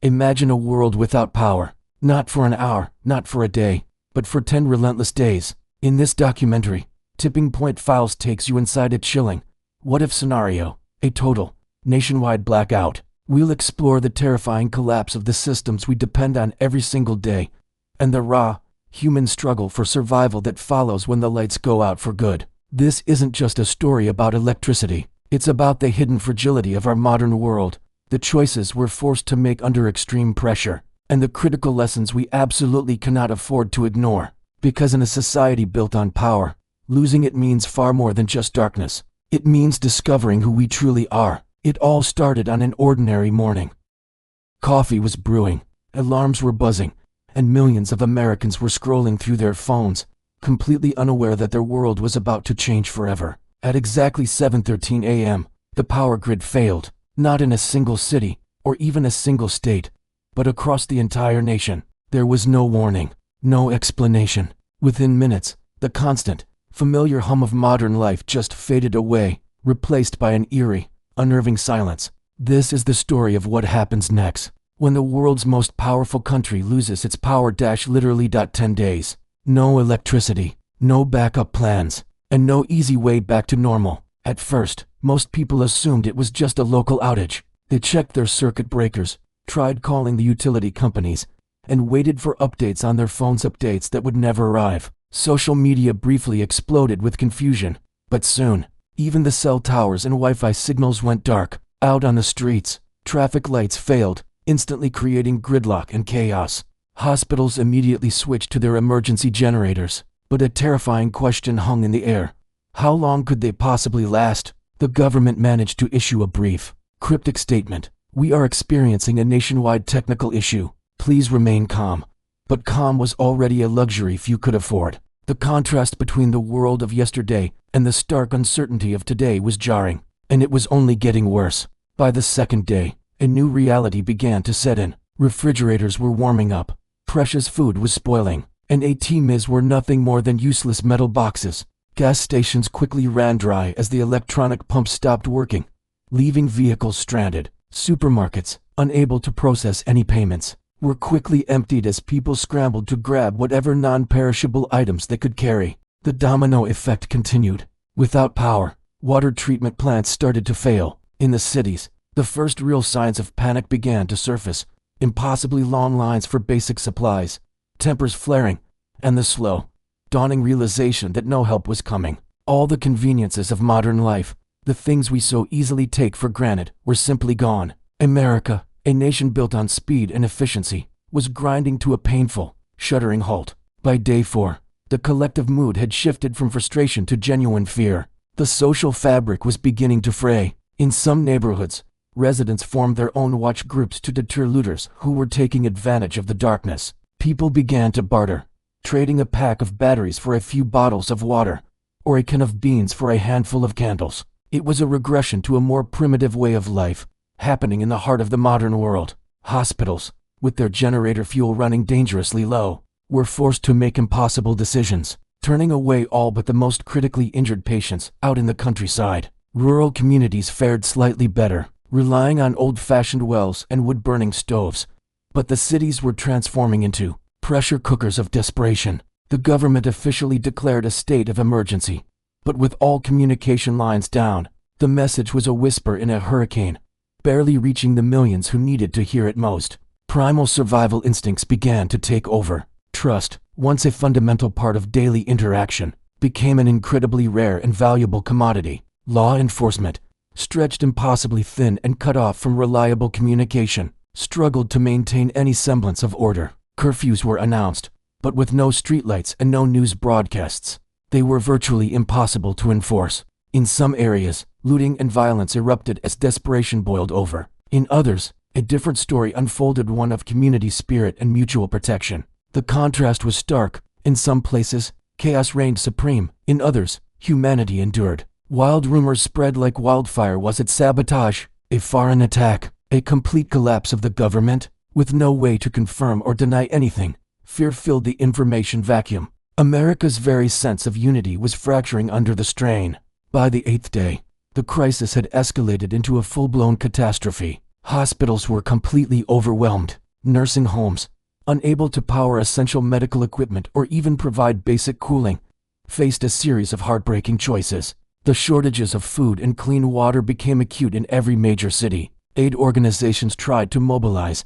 Imagine a world without power. Not for an hour, not for a day, but for 10 relentless days. In this documentary, Tipping Point Files takes you inside a chilling, what-if scenario, a total, nationwide blackout. We'll explore the terrifying collapse of the systems we depend on every single day, and the raw, human struggle for survival that follows when the lights go out for good. This isn't just a story about electricity. It's about the hidden fragility of our modern world, the choices we're forced to make under extreme pressure, and the critical lessons we absolutely cannot afford to ignore. Because in a society built on power, losing it means far more than just darkness. It means discovering who we truly are. It all started on an ordinary morning. Coffee was brewing, alarms were buzzing, and millions of Americans were scrolling through their phones, completely unaware that their world was about to change forever. At exactly 7:13 a.m., the power grid failed, not in a single city, or even a single state, but across the entire nation. There was no warning, no explanation. Within minutes, the constant, familiar hum of modern life just faded away, replaced by an eerie, unnerving silence. This is the story of what happens next, when the world's most powerful country loses its power. Literally 10 days. No electricity, no backup plans, and no easy way back to normal. At first, most people assumed it was just a local outage. They checked their circuit breakers, tried calling the utility companies, and waited for updates on their phones, updates that would never arrive. Social media briefly exploded with confusion, but soon, even the cell towers and Wi-Fi signals went dark. Out on the streets, traffic lights failed, instantly creating gridlock and chaos. Hospitals immediately switched to their emergency generators, but a terrifying question hung in the air. How long could they possibly last? The government managed to issue a brief, cryptic statement. "We are experiencing a nationwide technical issue. Please remain calm." But calm was already a luxury few could afford. The contrast between the world of yesterday and the stark uncertainty of today was jarring, and it was only getting worse. By the second day, a new reality began to set in. Refrigerators were warming up, precious food was spoiling, and ATMs were nothing more than useless metal boxes. Gas stations quickly ran dry as the electronic pumps stopped working, leaving vehicles stranded. Supermarkets, unable to process any payments, were quickly emptied as people scrambled to grab whatever non-perishable items they could carry. The domino effect continued. Without power, water treatment plants started to fail. In the cities, the first real signs of panic began to surface. Impossibly long lines for basic supplies, tempers flaring, and the slow, dawning realization that no help was coming. All the conveniences of modern life, the things we so easily take for granted, were simply gone. America, a nation built on speed and efficiency, was grinding to a painful, shuddering halt. By day 4, the collective mood had shifted from frustration to genuine fear. The social fabric was beginning to fray. In some neighborhoods, residents formed their own watch groups to deter looters who were taking advantage of the darkness. People began to barter, trading a pack of batteries for a few bottles of water, or a can of beans for a handful of candles. It was a regression to a more primitive way of life, happening in the heart of the modern world. Hospitals, with their generator fuel running dangerously low, were forced to make impossible decisions, turning away all but the most critically injured patients out in the countryside. Rural communities fared slightly better, relying on old-fashioned wells and wood-burning stoves, but the cities were transforming into pressure cookers of desperation. The government officially declared a state of emergency, but with all communication lines down, the message was a whisper in a hurricane, barely reaching the millions who needed to hear it most. Primal survival instincts began to take over. Trust, once a fundamental part of daily interaction, became an incredibly rare and valuable commodity. Law enforcement, stretched impossibly thin and cut off from reliable communication, struggled to maintain any semblance of order. Curfews were announced, but with no streetlights and no news broadcasts, they were virtually impossible to enforce. In some areas, looting and violence erupted as desperation boiled over. In others, a different story unfolded, one of community spirit and mutual protection. The contrast was stark. In some places, chaos reigned supreme. In others, humanity endured. Wild rumors spread like wildfire. Was it sabotage, a foreign attack, a complete collapse of the government? With no way to confirm or deny anything, fear filled the information vacuum. America's very sense of unity was fracturing under the strain. By the 8th day, the crisis had escalated into a full-blown catastrophe. Hospitals were completely overwhelmed. Nursing homes, unable to power essential medical equipment or even provide basic cooling, faced a series of heartbreaking choices. The shortages of food and clean water became acute in every major city. Aid organizations tried to mobilize,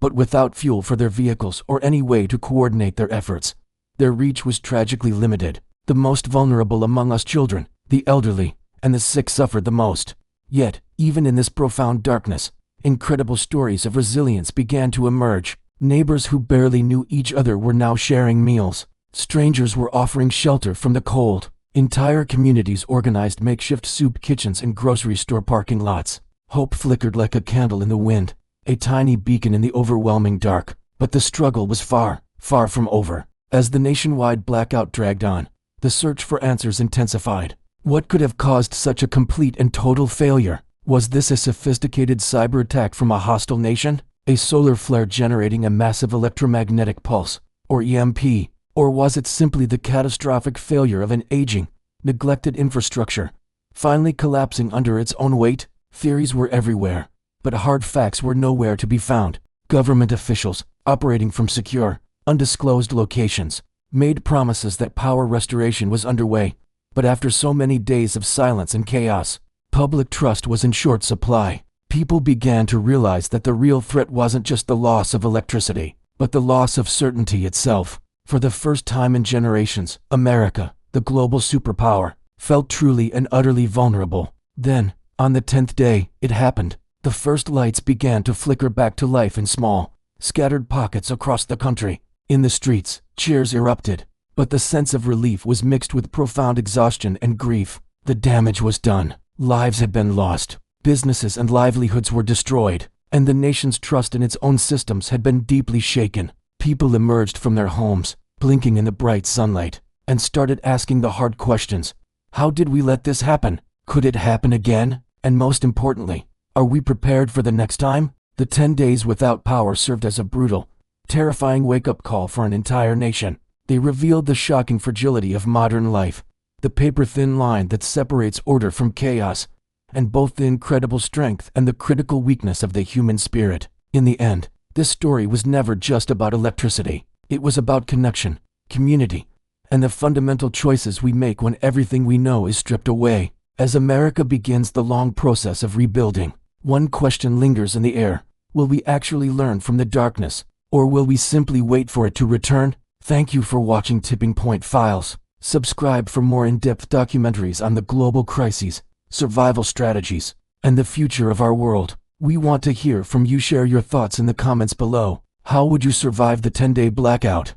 but without fuel for their vehicles or any way to coordinate their efforts, their reach was tragically limited. The most vulnerable among us children, the elderly, and the sick suffered the most. Yet, even in this profound darkness, incredible stories of resilience began to emerge. Neighbors who barely knew each other were now sharing meals. Strangers were offering shelter from the cold. Entire communities organized makeshift soup kitchens and grocery store parking lots. Hope flickered like a candle in the wind, a tiny beacon in the overwhelming dark. But the struggle was far, far from over. As the nationwide blackout dragged on, the search for answers intensified. What could have caused such a complete and total failure? Was this a sophisticated cyber attack from a hostile nation? A solar flare generating a massive electromagnetic pulse, or EMP? Or was it simply the catastrophic failure of an aging, neglected infrastructure, finally collapsing under its own weight? Theories were everywhere, but hard facts were nowhere to be found. Government officials, operating from secure, undisclosed locations, made promises that power restoration was underway, but after so many days of silence and chaos, public trust was in short supply. People began to realize that the real threat wasn't just the loss of electricity, but the loss of certainty itself. For the first time in generations, America, the global superpower, felt truly and utterly vulnerable. Then, on the 10th day, it happened. The first lights began to flicker back to life in small, scattered pockets across the country. In the streets, cheers erupted, but the sense of relief was mixed with profound exhaustion and grief. The damage was done. Lives had been lost. Businesses and livelihoods were destroyed, and the nation's trust in its own systems had been deeply shaken. People emerged from their homes, blinking in the bright sunlight, and started asking the hard questions. How did we let this happen? Could it happen again? And most importantly, are we prepared for the next time? The 10 days without power served as a brutal, terrifying wake-up call for an entire nation. They revealed the shocking fragility of modern life, the paper-thin line that separates order from chaos, and both the incredible strength and the critical weakness of the human spirit. In the end, this story was never just about electricity. It was about connection, community, and the fundamental choices we make when everything we know is stripped away. As America begins the long process of rebuilding, one question lingers in the air. Will we actually learn from the darkness, or will we simply wait for it to return? Thank you for watching Tipping Point Files. Subscribe for more in-depth documentaries on the global crises, survival strategies, and the future of our world. We want to hear from you. Share your thoughts in the comments below. How would you survive the 10-day blackout?